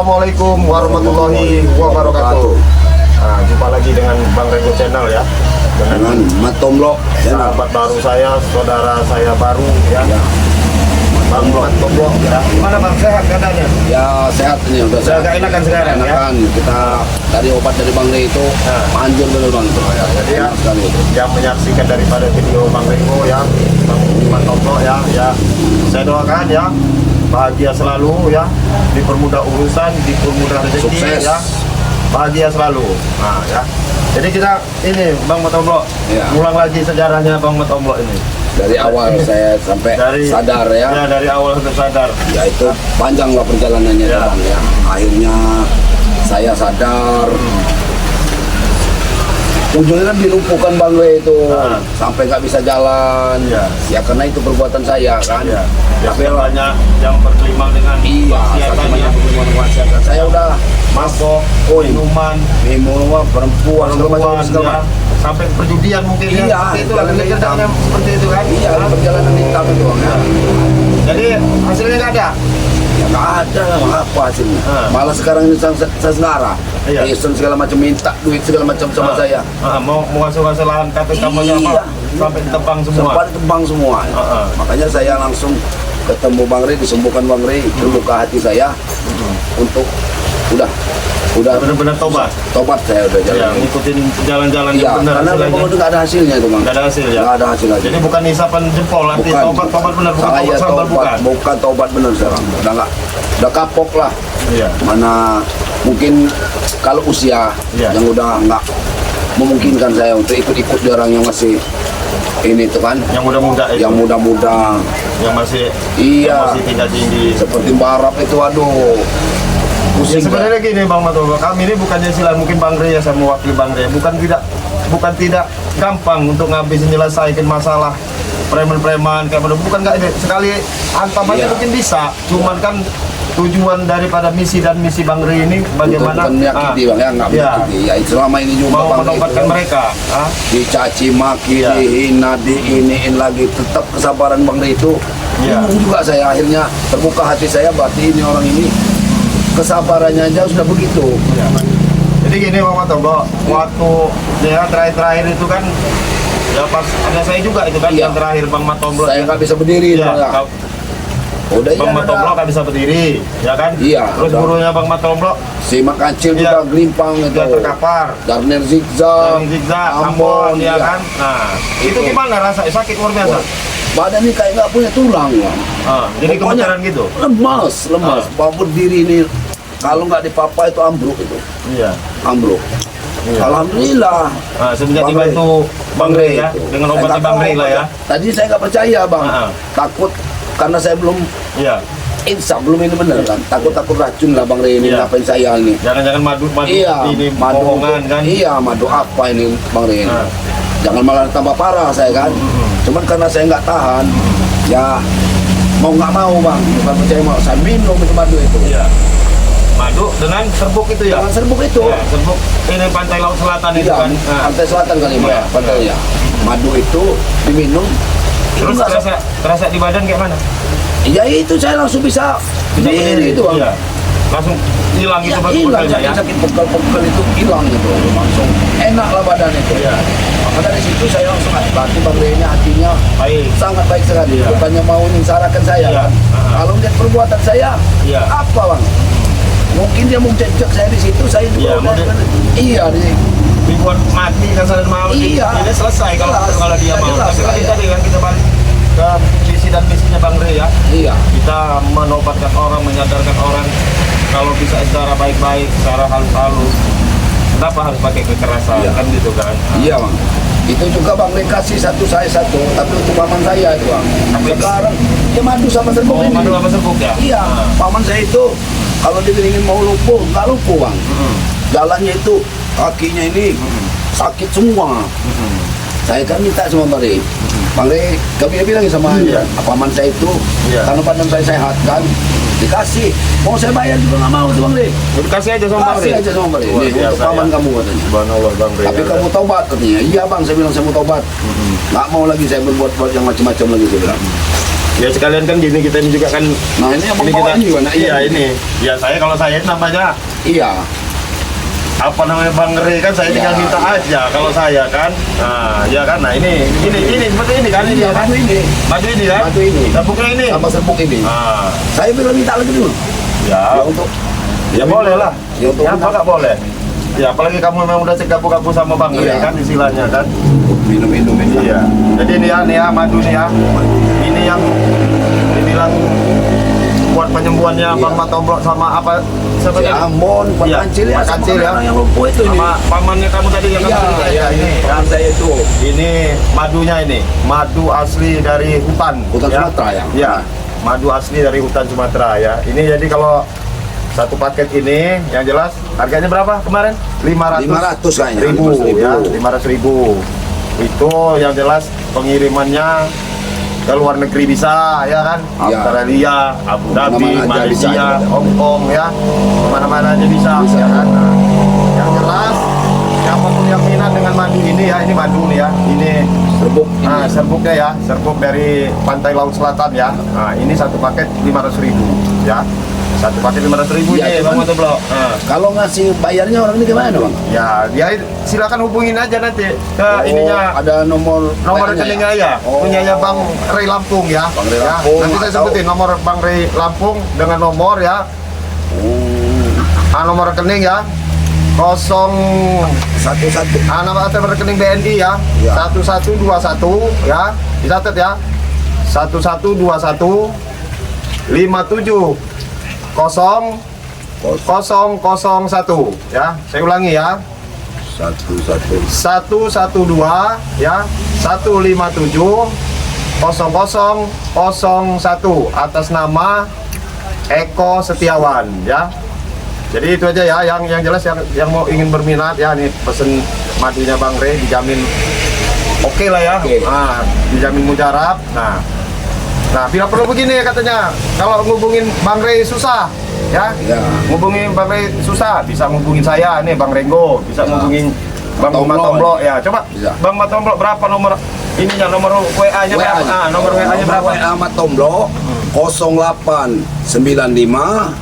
Assalamualaikum warahmatullahi wabarakatuh. Nah, jumpa lagi dengan Bang Rego Channel ya. Dengan Matomlo sahabat baru saya, saudara saya baru ya. Bang Matomlo ya. Gimana Bang, sehat keadaannya? Ya sehat ini udah Sudah agak enakan sekarang ya. enakan. Kita dari obat dari Bang Rey itu manjur dulu Bang itu ya. Jadi Ya, sekali itu. yang menyaksikan daripada video Bang Rego ya, Bang Matomlo ya, saya doakan ya bahagia selalu ya, dipermudah urusan, dipermudah rezeki Sukses. ya, bahagia selalu. Nah ya, jadi kita ini Bang Matomlo Ya. ulang lagi sejarahnya Bang Matomlo ini Dari awal saya sampai sadar ya. ya dari awal sampai sadar. Ya itu panjang lah perjalanannya Ya. Bang ya. Akhirnya saya sadar. Ujungnya kan dilumpuhkan Bang Rey itu sampai nggak bisa jalan. Ya. Ya karena itu perbuatan saya kan. Ya, Tapi banyak yang berkelimang dengan iya, maksiatan satu ya, banyak masyarakat. Saya udah mabok, Oh, minuman, minuman, perempuan, segala macam ya, sampai perjudian mungkin Iya, ya. Seperti itu lah jalan kerjanya seperti itu kan. Iya, perjalanan hitam itu Bang ya. Jadi hasilnya nggak ada. Ya nggak ada lah apa hasilnya. Malah sekarang ini saya senara. Iya. Ison segala macam minta duit segala macam sama saya. Mau ngasih lahan kata kamu Iya. sampai ditebang semua. Sempat tebang semua. Makanya saya langsung ketemu Bang Rey, disembuhkan Bang Rey, terbuka hati saya untuk udah Benar-benar tobat. tobat saya udah jalan. Ya, ngikutin jalan-jalan Iya, yang benar karena hasilnya. memang udah nggak ada hasilnya itu Bang. Nggak ada hasil ya. Nggak ada hasil lagi. Jadi bukan isapan jempol, nanti Bukan. tobat benar, bukan Saya tobat sambal bukan. bukan tobat benar sekarang. Udah kapok lah. Iya. Mana mungkin kalau usia Iya. yang udah nggak memungkinkan saya untuk ikut-ikut di orang yang masih ini tuh kan, Yang muda-muda itu. yang muda-muda, yang masih iya, masih tingkat tinggi. seperti Barap itu, aduh, Ya pusing. sebenarnya gini Bang Matomlo, kami ini bukannya sila mungkin Bang Rey ya, sama wakil Bang Rey, bukan tidak gampang untuk ngabisin nyelesaikan masalah preman-preman kayak mana, bukan nggak ini sekali hantam aja Iya. mungkin bisa, cuman kan tujuan daripada misi dan misi Bang Rey ini bagaimana Bukan menyakiti Bang ya, nggak iya, menyakiti. Ya selama ini juga mau Bang Rey menobatkan itu mereka. dicaci maki, Iya. dihina, diiniin lagi, tetap kesabaran Bang Rey itu. Iya. Bingung juga saya, akhirnya terbuka hati saya, berarti ini orang ini kesabarannya aja sudah begitu. Ya. Jadi gini Bang Matomlo, waktu ya terakhir itu kan ya pas ada saya juga itu kan Iya. yang terakhir Bang Matomlo. Saya nggak bisa berdiri Iya, Bang ya. Udah Bang iya, Matomlo nggak bisa berdiri, ya kan? Iya, Terus udah. gurunya Bang Matomlo si Makacil Iya. juga gelimpang itu. sudah terkapar, Darner zigzag, dari zigzag, Ambon, Ambon, ya iya. kan? Nah, itu gimana rasanya? Sakit luar biasa. Badan ini kayak nggak punya tulang Bang. Jadi Pokoknya gemeteran gitu. Lemas. Mau berdiri ini kalau nggak dipapa itu ambruk itu. Iya. Ambruk. Iya. Alhamdulillah. Nah, semenjak Bang Rey. dibantu Bang Rey ya, itu. dengan Saya obatnya nggak Bang tahu Rey lah ya. Tadi saya nggak percaya Bang. Takut karena saya belum Iya. insaf, belum ini benar kan. Takut racun lah Bang Rey ini Iya. ngapain saya ini. Jangan-jangan madu Iya, ini madu bohongan kan? Iya, madu apa ini Bang Rey ini? Nah. Jangan malah tambah parah saya kan. Cuman karena saya nggak tahan, ya mau nggak mau Bang, bukan percaya mau saya minum itu madu itu. Iya. Madu dengan serbuk itu ya. Jangan serbuk itu. Ya, serbuk ini pantai laut selatan itu Iya, kan. Nah. pantai selatan kali Bang, Iya. pantainya. Madu itu diminum. Terus itu nggak terasa di badan kayak mana? Ya itu saya langsung bisa berdiri itu Bang. Iya. Langsung hilang Ya, itu hilang bekalnya ya. sakit pegel-pegel itu hilang gitu, langsung enak lah badan itu. Iya. Maka dari situ saya langsung hati Bang Rey ini hatinya Baik. sangat baik sekali. Iya. Bukannya mau menyengsarakan saya Iya. kan. Kalau lihat perbuatan saya, Iya. apa Bang? Mungkin dia mau cecek saya di situ, saya Iya, juga mau iya di dibuat mati kan sadar mau Iya. ini selesai kalau Jelas. dia mau. Jelas, Tapi iya. tadi kan kita balik ke visi dan misinya Bang Rey ya. iya. Kita menobatkan orang, menyadarkan orang kalau bisa secara baik-baik, secara halus-halus. Kenapa harus pakai kekerasan? Iya. Kan gitu kan. Iya Bang. Itu juga Bang Rey kasih satu saya satu, tapi untuk paman saya itu Bang. Apa itu? Sekarang dia madu sama serbuk Oh, ini. madu apa serbuk ya? Iya, paman saya itu kalau dia ingin mau lumpuh, nggak lumpuh Bang. Jalannya itu kakinya ini sakit semua. Saya kan minta sama Bang Rey. Bang Rey, kami bilang sama Iya. paman saya itu, Iya. karena badan saya sehat kan, dikasih. Mau saya bayar juga nggak mau tuh Bang Rey. Kasih aja sama Bang Kasih Rey. aja sama Bang Rey. Luar Nih, untuk biasa paman ya. kamu katanya. Subhanallah Bang Rey. Tapi ya. kamu taubat katanya. Iya Bang, saya bilang saya mau taubat. Nggak mau lagi saya berbuat yang macam-macam lagi saya bilang. Ya sekalian kan gini kita ini juga kan. Nah ini yang Ini membawa kita, ini juga. Nah, iya ini. Ya saya kalau saya namanya Iya. apa namanya Bang Rey kan saya tinggal Ya. minta aja kalau saya kan. Nah, ya kan. Nah ini seperti ini kan ini Iya, kan. batu ini. Madu ini kan. Batu ini. Serbuknya ini. Sama serbuk ini. Ah, Saya bilang minta lagi dulu. ya. Ya untuk Ya boleh lah. Ya, untuk Ya apa nggak boleh? Ya apalagi kamu memang udah segapu-gapu sama Bang Rey Iya. kan istilahnya kan. minum-minum ini. Iya. Jadi nih ya madu nih ya. Ini yang dibilang buat penyembuhannya Iya. Bang Matomblo sama apa Si sebenarnya? Ambon, Pak Iya, Kancil ya, Pak sama Kancil ya. orang yang lumpuh itu ini. Sama pamannya kamu tadi yang Iya, kamu cerita iya, ini. paman saya itu. Ini madunya ini, madu asli dari hutan. Hutan Sumatera ya? Iya, madu asli dari hutan Sumatera ya. Ini jadi kalau satu paket ini yang jelas harganya berapa kemarin? 500 kayaknya. ribu 500.000. ya, 500.000. Itu yang jelas pengirimannya ke luar negeri bisa ya kan, Ya. Australia, Abu Dhabi, Kemana-mana aja bisa, Malaysia, ya. Hong Kong ya, kemana-mana aja bisa, Bisa. ya kan. Nah, yang jelas siapapun yang minat dengan madu ini ya, ini madu nih ya, ini Serbuk ini. serbuknya ya, serbuk dari pantai Laut Selatan ya. Nah, ini satu paket 500.000 ya, satu paket 500.000 Ya, nih Bang cuman- Matomblo. Nah. Kalau ngasih bayarnya orang ini gimana Bang? Ya, dia silakan hubungin aja nanti ke Oh, ininya ada nomor nomor WA-nya rekeningnya ya, Oh. punyanya Bang Rey Lampung ya. Bang Rey Ya, Lampung, nanti saya atau- sebutin nomor Bang Rey Lampung dengan nomor ya, Oh, nomor rekening ya, 0 satu-satu. nomor rekening BNI ya, Ya. 1121 ya, dicatat ya, 1121 57 0 001 ya. Saya ulangi ya. Satu-satu. 112 ya 157 0001 atas nama Eko Setiawan ya. Jadi itu aja ya yang jelas yang mau ingin berminat ya, nih pesen madunya Bang Rey dijamin oke lah ya. Oke. Nah, dijamin mujarab. Nah, bila perlu begini katanya, kalau ngubungin Bang Rey susah ya. Ya. Ngubungin Bang Rey susah, bisa ngubungin saya nih Bang Renggo, bisa Ya. ngubungin Bang Matomblo. Matomblo ya. Coba Bisa. Bang Matomblo berapa nomor ininya, nomor WA-nya berapa? WA-nya. Nomor WA-nya berapa? WA Matomblo 0895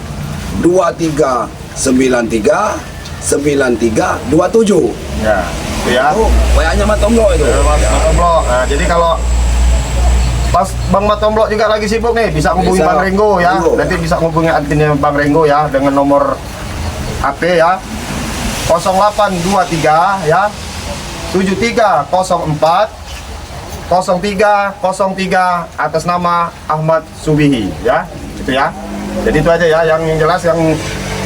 2393 9327. Ya, itu ya. Oh, WA-nya Matomblo itu. Matomblo. Nah, jadi kalau pas Bang Matomblo juga lagi sibuk nih, bisa ngubungin Bisa. Bang Renggo ya. Renggo. Nanti bisa ngubungin adminnya Bang Renggo ya dengan nomor HP ya. 0823 ya. 7304 0303 atas nama Ahmad Subihi ya. Itu ya. Jadi itu aja ya yang jelas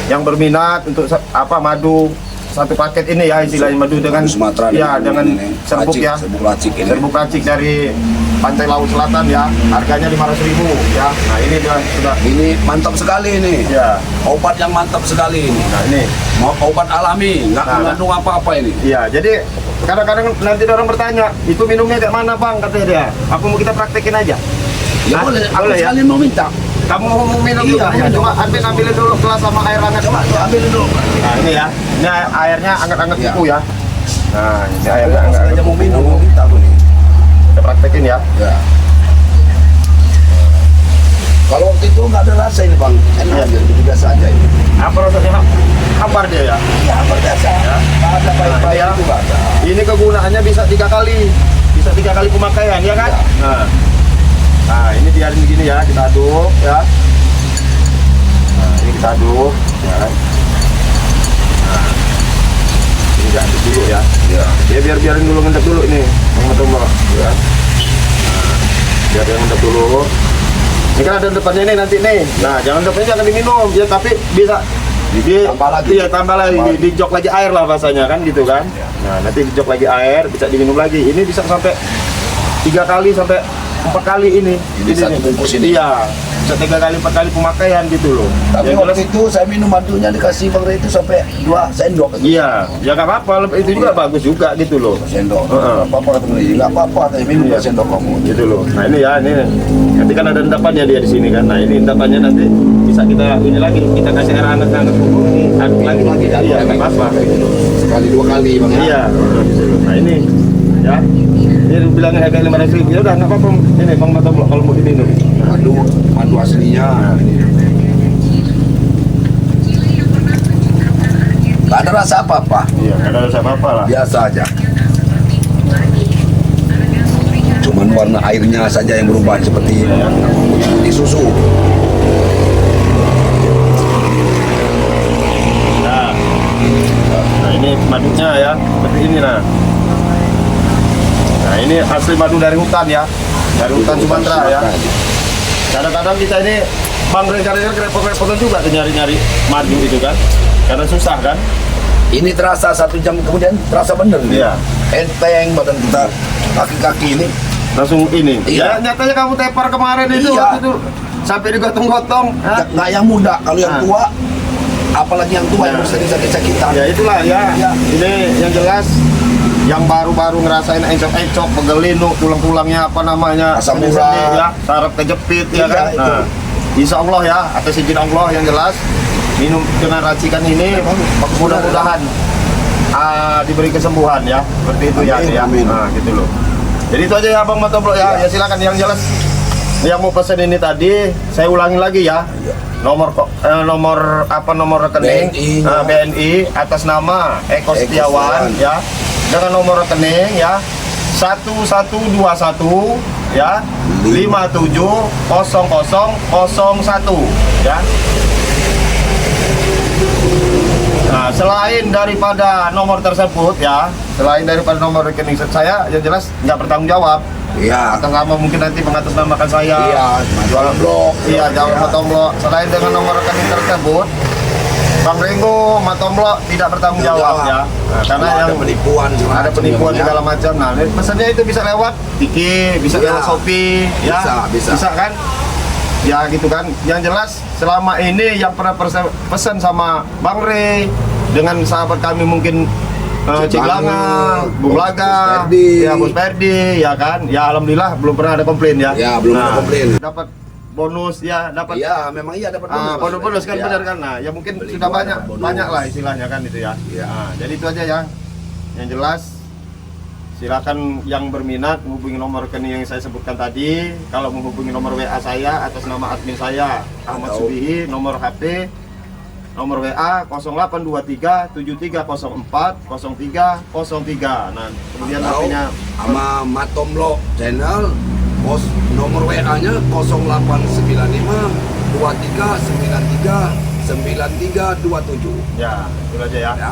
yang berminat untuk apa madu satu paket ini ya, istilahnya madu dengan Sumatera ya dengan serbuk ya. Serbuk lacik ini. Serbuk racik dari pantai Laut Selatan ya, harganya 500.000 ya. Nah ini dia sudah Ini mantap sekali ini. ya. Obat yang mantap sekali ini. Nah ini Mau obat alami, nggak Nah, mengandung apa-apa ini. iya. Jadi kadang-kadang nanti orang bertanya, itu minumnya kayak mana Bang, katanya dia. Apa mau kita praktekin aja? Ya Nah, boleh, aku boleh ya? sekali mau minta. Kamu mau minum Iya, juga ya? iya. Coba ambilin dulu gelas sama air hangat. Coba ambil dulu. Nah ini ya, ini airnya anget-anget Iya. itu ya. Nah ini airnya Aku sengaja anget-anget mau minum, mau minta aku nih. Kita praktekin ya. Ya. Kalau waktu itu nggak ada rasa ini Bang, enak Iya. aja, gitu biasa aja ini. Apa rasanya? Hambar dia ya. Iya, apa biasa. Ya. Nggak ada baik-baik Iya. itu nggak ada. Ini kegunaannya bisa 3 kali, bisa 3 kali pemakaian ya kan? Ya. Nah ini biarin begini ya, kita aduk ya. Nah ini kita aduk ya. Nah ini diaduk dulu ya. Ya. Ya biarin dulu ngendap dulu ini, Bang Matomblo ya. Nah, biar dia ngendap dulu. Ini kan ada depannya nih nanti nih. Nah jangan depannya jangan diminum ya, tapi bisa Tambah lagi. Iya tambah lagi, di jok lagi air lah bahasanya kan gitu kan. Nah nanti di jok lagi air, bisa diminum lagi. Ini bisa sampai 3 kali sampai 4 kali ini. Ini satu bungkus ini? Iya, bisa 3 kali 4 kali pemakaian gitu loh. Tapi Yang jelas, waktu itu saya minum madunya dikasih Bang Rey itu sampai 2 sendok. iya, ya nggak apa-apa. Itu juga bagus juga gitu loh. 2 sendok. Heeh. Nggak apa-apa kata Bang Rey. Nggak apa-apa, saya minum Iya. 2 sendok kamu. Gitu loh. Nah ini ya, ini nanti kan ada endapannya dia di sini kan. Nah ini endapannya nanti bisa kita ini lagi, kita kasih air hangat-hangat dulu, aduk lagi, iya nggak apa-apa. Sekali 2 kali Bang. Iya, gitu loh. Nah ini ya, dia bilangnya harga 500.000 ya udah nggak apa-apa. Ini Bang Matomblo kalau mau diminum. Nah, Madu aslinya. Gak ada rasa apa-apa. Iya, nggak ada rasa apa-apa lah. Biasa aja. Cuman warna airnya saja yang berubah seperti susu. Nah ini madunya ya, seperti ini nah. Nah ini asli madu dari hutan ya, dari hutan Sumatera ya. Kadang-kadang kita ini Bang Ren repot-repotan juga tuh nyari-nyari madu itu kan, karena susah kan. Ini terasa 1 jam kemudian terasa bener nih. Iya. Enteng badan kita, kaki-kaki ini. Langsung ini. Iya. Ya nyatanya kamu tepar kemarin itu, Iya. waktu itu sampai digotong-gotong. Nggak yang muda, kalau yang tua, apalagi yang tua yang Nah. bisa disakit-sakitan. Ya itulah ya. Iya. Ini yang jelas yang baru-baru ngerasain encok-encok, pegelinu, tulang-tulangnya apa namanya, Asam sendi-sendi, urat. ya, saraf kejepit ya Iya, kan. itu. Nah, insya Allah ya, atas izin Allah yang jelas minum dengan racikan ini mudah-mudahan diberi kesembuhan ya, seperti itu ya. Amin, Ya. amin. Nah, gitu loh. Jadi itu aja ya Bang Matomblo ya. Ya silakan yang jelas. Yang mau pesen ini tadi saya ulangi lagi ya. Nomor nomor rekening BNI, BNI atas nama Eko Setiawan Setiawan. ya, dengan nomor rekening ya 1121 ya 570001 ya. Nah, selain daripada nomor tersebut ya, selain daripada nomor rekening saya, yang jelas nggak bertanggung jawab. Iya. Atau nggak mungkin nanti mengatasnamakan saya. Iya, cuma jualan blok. Iya, Jawa Matomblo. Selain dengan nomor rekening tersebut, Bang Ringo Matomblo tidak bertanggung jawab ya. Nah, karena Kalau yang ada penipuan, ada penipuan segala macam. Nah, pesannya itu bisa lewat Tiki, bisa Iya. lewat Shopee, ya. Bisa. kan? Ya gitu kan. Yang jelas selama ini yang pernah pesan sama Bang Rey dengan sahabat kami mungkin Cik Langa, Bung Laga, Perdi. ya Bos Perdi, ya kan? Ya alhamdulillah belum pernah ada komplain ya. Ya, belum ada komplain. Dapat bonus ya, dapat Iya, memang iya dapat bonus. bonus kan Iya. benar kan. Nah, ya mungkin Beli sudah dua banyak dapat bonus. banyak lah istilahnya kan itu ya. Iya. Nah, jadi itu aja ya. Yang jelas silakan yang berminat menghubungi nomor rekening yang saya sebutkan tadi. Kalau menghubungi nomor WA saya atas nama admin saya Ahmad Atau- Subihi, nomor HP nomor WA 0823 7304 0303. Nah, kemudian Atau HP-nya sama Matomblo channel, nomor WA-nya 0895 2393 9327. ya, itu aja ya. Ya.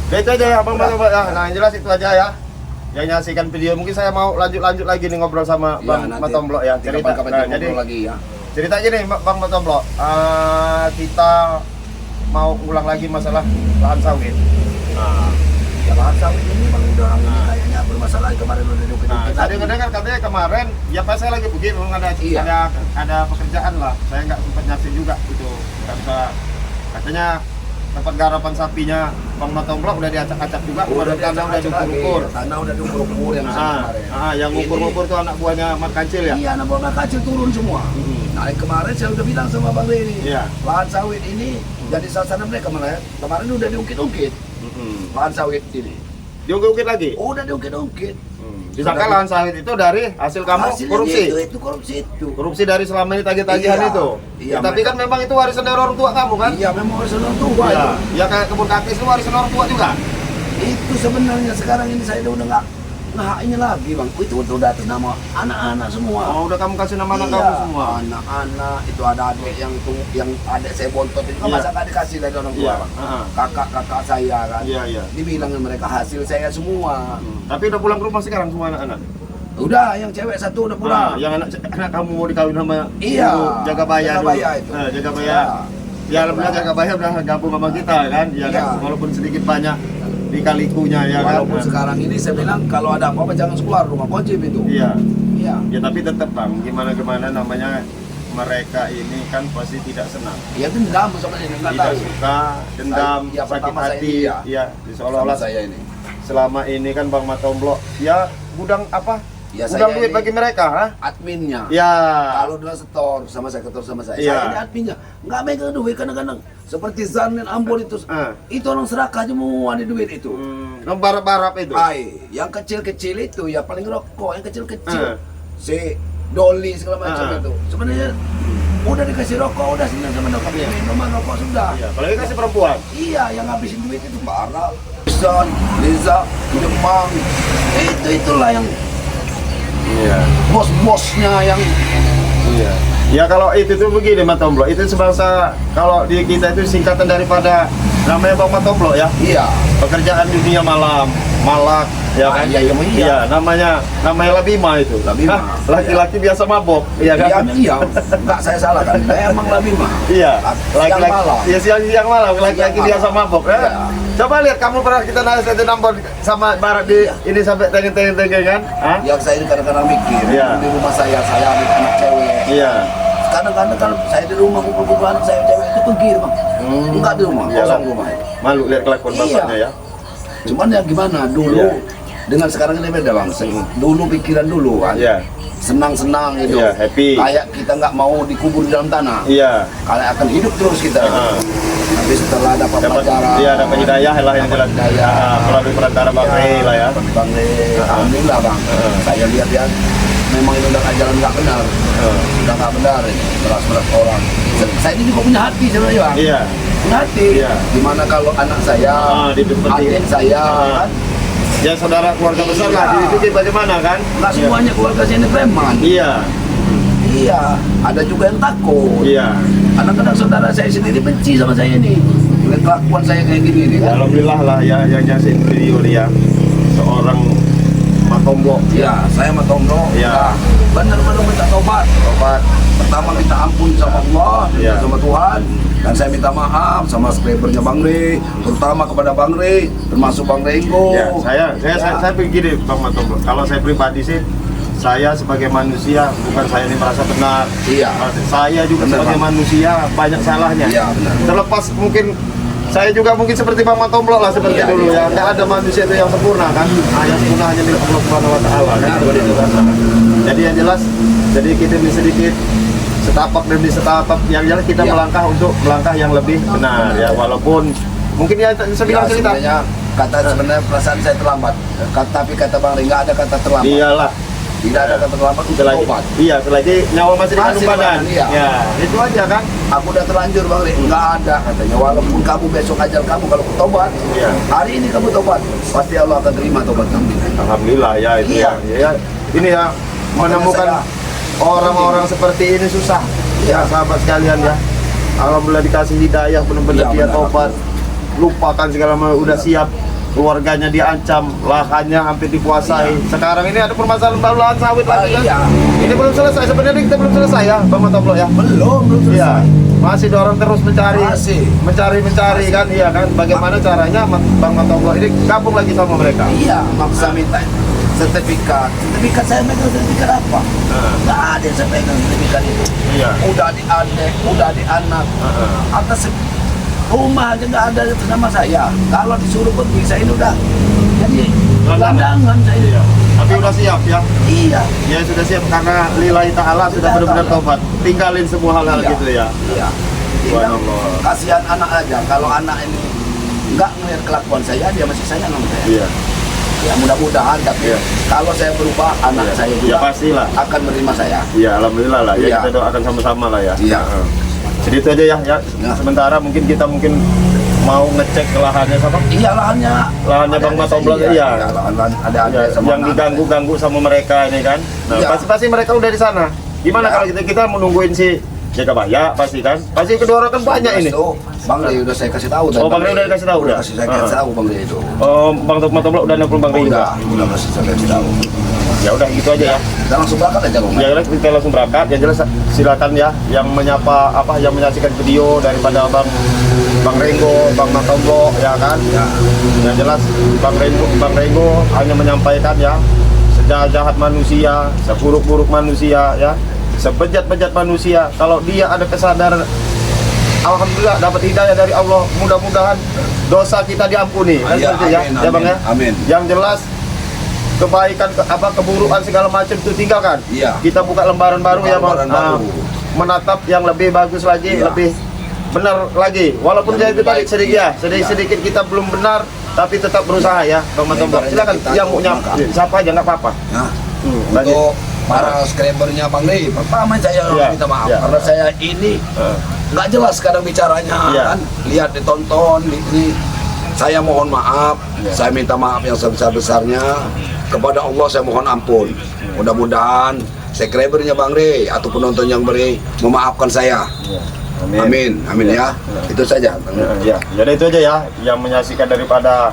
Nah, itu aja ya Bang Bang, ya. Nah, yang jelas itu aja ya. Yang nyaksikan video mungkin saya mau lanjut lagi nih ngobrol sama Bang nanti Matomblo ya. Cerita. kapan-kapan Nah, kita jadi ngobrol lagi ya. cerita aja nih Bang Matomblo. Kita mau ulang lagi masalah lahan sawit. Nah, Ya lahan sawit ini Bang udah kayaknya bermasalah kemarin udah dukit-dukit. nah tadi kan katanya kemarin ya pas saya lagi pergi memang Iya. ada pekerjaan lah. Saya nggak sempat nyaksiin juga gitu. Nggak bisa, katanya tempat garapan sapinya Bang Matomblo udah diacak-acak juga, udah tanah udah diukur-ukur. Tanah udah diukur-ukur yang sana kemarin. Yang ngukur-ngukur tuh anak buahnya Mat Kancil ya. Iya, anak buah kacil turun semua. Nah, kemarin saya udah bilang sama Bang Reni, Iya. lahan sawit ini jadi sasaran mereka kemarin. Kemarin udah diungkit-ungkit lahan sawit ini. Diungkit lagi. Udah diungkit-ungkit. Disangka lahan sawit itu dari hasil kamu Hasilnya korupsi. itu korupsi itu. Korupsi dari selama ini tagih-tagihan Iya. itu. Iya, Tapi mereka- kan memang itu warisan dari orang tua kamu kan? Iya, memang harus orang tua Iya. itu. Ya kayak kebun kakis itu warisan orang tua juga. Itu sebenarnya sekarang ini saya udah nggak ini lagi Bang. Itu udah atas nama anak-anak semua. Oh, udah kamu kasih nama anak Iya, kamu semua. anak-anak itu ada adik yang adik saya bontot itu kan Iya. masa nggak dikasih dari orang tua Iya. Bang. Heeh. Kakak saya kan. Iya, iya. Dibilang mereka hasil saya semua. Tapi udah pulang ke rumah sekarang semua anak-anak. Udah, yang cewek satu udah pulang. Nah, yang anak kamu mau dikawin sama Iya. Ibu Jagabaya dulu. Jagabaya itu. Jagabaya. Iya. Ya alhamdulillah Jagabaya udah gabung sama kita kan. Ya Iya. kan, walaupun sedikit banyak di kalikunya ya kan. Walaupun sekarang ini saya bilang kalau ada apa-apa jangan keluar rumah kunci itu. Iya. Iya. Ya tapi tetap Bang, gimana namanya mereka ini kan pasti tidak senang. Iya dendam sebenarnya nggak Tidak tahu. suka, dendam, Saya- ya, sakit pertama saya hati. ini, ya. Ya, seolah-olah Sama saya ini. selama ini kan Bang Matomblo ya gudang apa? Ya, Gudang saya duit ini- bagi mereka, ha? Adminnya. Ya. Kalau dia setor sama saya ketor sama saya. Iya. Saya ini adminnya. Nggak megang duit kadang-kadang. Seperti Zan dan Ambon itu. Itu orang serakah semua di duit itu. Barap-barap itu. Yang kecil-kecil itu ya paling rokok, yang kecil-kecil. Si doli segala macam Ah. itu. Sebenarnya udah dikasih rokok, udah senang sama rokok, minuman rokok sudah. Iya, apalagi kasih perempuan. Iya, yang ngabisin duit itu Bara, Ihsan, Liza, Jemang. Itulah yang Iya. bos-bosnya yang Iya. Ya kalau itu tuh begini Matomblo, itu sebangsa kalau di kita itu singkatan daripada namanya Bang Matomblo ya. iya. Pekerjaan dunia malam, malak, ya kan? Iya, Iya, namanya Labima itu. Labima. Hah? Laki-laki biasa mabok, iya kan? Iya, enggak saya salah kan. Saya emang lebih mah. Iya, Siang malam. Ya siang malam, laki-laki Siang biasa malam. mabok. Iya. Coba lihat kamu pernah kita naik itu nambon sama Barat di ini sampai tengeng-tengeng kan? Hah? Yang saya ini kadang-kadang mikir Iya. di rumah saya ada anak cewek. Iya. Kadang-kadang kalau saya di rumah kumpul-kumpul anak saya cewek itu pergi bang. Enggak di rumah, Iya, kosong Bang. rumah. Malu lihat kelakuan Iya. bapaknya ya. Cuman ya gimana dulu Iya. dengan sekarang ini beda bang. Dulu pikiran dulu kan. Iya. Senang-senang gitu. Iya, happy. Kayak kita nggak mau dikubur di dalam tanah. Iya. Kayak akan hidup terus kita. Heeh. Tapi setelah dapat pelajaran. Iya, dapat hidayah lah yang jelas. Hidayah. Melalui perantara Bang Rey lah ya. Bang Rey, alhamdulillah bang. Saya lihat memang ini udah ajaran nggak benar. Udah nggak benar ini, beras orang. Saya ini juga punya hati sebenarnya bang. Iya. Punya hati. Iya. Gimana kalau anak saya, adik saya, kan? Ya saudara keluarga besar lah, Iya. dipikir bagaimana kan? Nggak semuanya keluarga saya ini preman. Iya. Iya. Ada juga yang takut. Iya. Kadang-kadang saudara saya sendiri benci sama saya ini. Dengan kelakuan saya kayak gini nih kan. Alhamdulillah lah ya yang nyaksiin video dia seorang Matomblo. Ya, saya sama Tomro. Iya. Benar-benar minta tobat. Pertama minta ampun sama Allah, Iya. sama Tuhan, dan saya minta maaf sama subscribernya Bang Rey, terutama kepada Bang Rey, termasuk Bang Renggo. Ya, saya begini Bang Matomblo. Kalau saya pribadi sih, saya sebagai manusia bukan saya ini merasa benar. Iya. Saya juga Benar, sebagai Bang. manusia banyak salahnya. Iya, benar. Terlepas mungkin saya juga mungkin seperti Bang Matomblo lah seperti Iya, dulu iya, ya. Nggak ada manusia itu yang sempurna kan. Yang sempurna hanya milik Allah Subhanahu wa taala kan. Benar, Seperti itu kan. Jadi yang jelas jadi kita demi sedikit setapak demi setapak yang jelas kita Iya. melangkah yang lebih benar ya, walaupun mungkin ya Ya, sebilang cerita. sebenarnya sebenarnya perasaan saya terlambat. Tapi kata Bang Rey nggak ada kata terlambat. Iyalah. Tidak ada kata terlambat untuk Selagi, tobat. iya, selagi nyawa masih di kandung Masih badan. badan, iya. Ya, itu aja kan. Aku udah terlanjur Bang Rey, nggak ada katanya. Walaupun kamu besok ajal kamu kalau tobat, Iya. hari ini kamu tobat, pasti Allah akan terima tobat kamu. Alhamdulillah ya itu Iya. ya. Ini ya menemukan orang-orang seperti ini susah. Ya, Iya. sahabat sekalian ya. Alhamdulillah dikasih hidayah benar-benar Iya, dia benar. tobat. Lupakan segala macam, udah siap. Keluarganya diancam, lahannya hampir dikuasai. Sekarang ini ada permasalahan baru lahan sawit lagi kan. Iya. Ini belum selesai, sebenarnya kita belum selesai ya, Bang Matomblo ya. Belum Iya, selesai. masih dorong terus mencari, Masih. mencari kan, iya kan. Bagaimana caranya Bang Matomblo ini gabung lagi sama mereka? Iya, maksa minta sertifikat. Sertifikat saya megang sertifikat apa? Nggak ada yang saya pegang sertifikat itu. Iya. Udah di adik, udah di anak. Atas rumah aja nggak ada atas nama saya. Kalau disuruh pergi, saya ini udah jadi gelandangan saya. Iya. Tapi udah siap ya. Iya. Ya sudah siap karena lillahi ta'ala sudah benar-benar tobat. Tinggalin semua hal-hal Iya. gitu ya. Iya. Tinggal Subhanallah. kasihan anak aja. Kalau anak ini nggak ngeliat kelakuan saya, dia masih sayang sama saya. Iya. Ya mudah-mudahan, tapi Iya. kalau saya berubah, anak Iya. saya Ya juga pastilah. akan menerima saya. Iya, alhamdulillah lah. Ya Iya. kita doakan sama-sama lah ya. Iya. Heeh. Jadi itu aja ya. Ya. Sementara mungkin kita mau ngecek lahannya sama Iya lahannya. Lahannya Bang Matomblo, iya. Lahan ada ya, sama yang anak diganggu-ganggu sama mereka ini kan. Nah, Iya. pasti mereka udah di sana. Gimana Iya. kalau kita menungguin si Jakabaya pasti kan? Pasti kedua orang kan banyak ini. Itu, Bang Rey udah saya kasih tahu. Oh, Bang Rey udah dikasih tahu, Udah udah? saya kasih tahu Bang Rey itu. Oh, Bang Matomblo udah nelfon Bang Rey juga. Udah saya kasih tahu. Ya udah gitu aja ya. Kita langsung berangkat aja Bang. Ya jelas kita langsung berangkat. Yang jelas silakan ya yang menyapa yang menyaksikan video daripada Bang Renggo, Bang Matomblo ya kan. Ya. Yang jelas Bang Renggo hanya menyampaikan ya sejahat-jahat manusia, seburuk-buruk manusia ya, sebejat-bejat manusia. Kalau dia ada kesadaran, alhamdulillah dapat hidayah dari Allah. Mudah-mudahan dosa kita diampuni. Kan Iya, seperti ya, amin, ya Bang ya. amin. Yang jelas kebaikan keburukan segala macam itu tinggalkan. Iya. Kita buka lembaran baru Buka ya Bang. lembaran baru. Menatap yang lebih bagus lagi, Iya. lebih benar lagi. Walaupun Yang jadi lebih tadi baik. sedikit ya, Iya. sedikit kita belum benar, tapi tetap berusaha ya, Bang Matomblo. Ibaratnya Silakan kita yang mau maka. siapa aja nggak apa-apa. Nah, Lanjut. untuk para subscribernya Bang Rey. Pertama saya Iya, minta maaf iya. karena saya ini nggak jelas kadang bicaranya Iya. kan, lihat ditonton ini. Saya mohon maaf, saya minta maaf yang sebesar-besarnya kepada Allah, saya mohon ampun. Mudah-mudahan subscribernya Bang Rey atau penonton yang Bang Rey memaafkan saya. Amin, amin ya. Itu saja. Ya, jadi itu aja ya yang menyaksikan daripada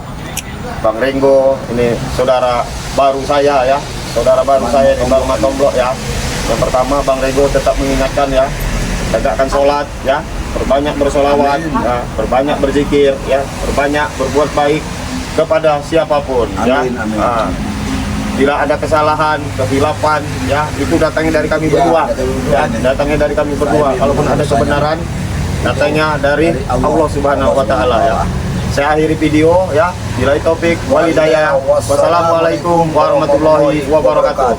Bang Renggo, ini saudara baru saya ya, saudara baru saya di Bang Matomblok ya. Yang pertama Bang Renggo tetap mengingatkan ya, tegakkan sholat ya, berbanyak bersolawat, ya, berbanyak berzikir ya, berbanyak berbuat baik kepada siapapun ya. Amin, amin. Nah, bila ada kesalahan, kehilapan ya, itu datangnya dari kami Ya, berdua ya, datangnya datangnya dari kami berdua. Saya Kalaupun ada saya- kebenaran, datangnya dari Allah Subhanahu wa taala ya. Saya akhiri video ya. Bila taufik wal hidayah. Wassalamualaikum warahmatullahi wabarakatuh.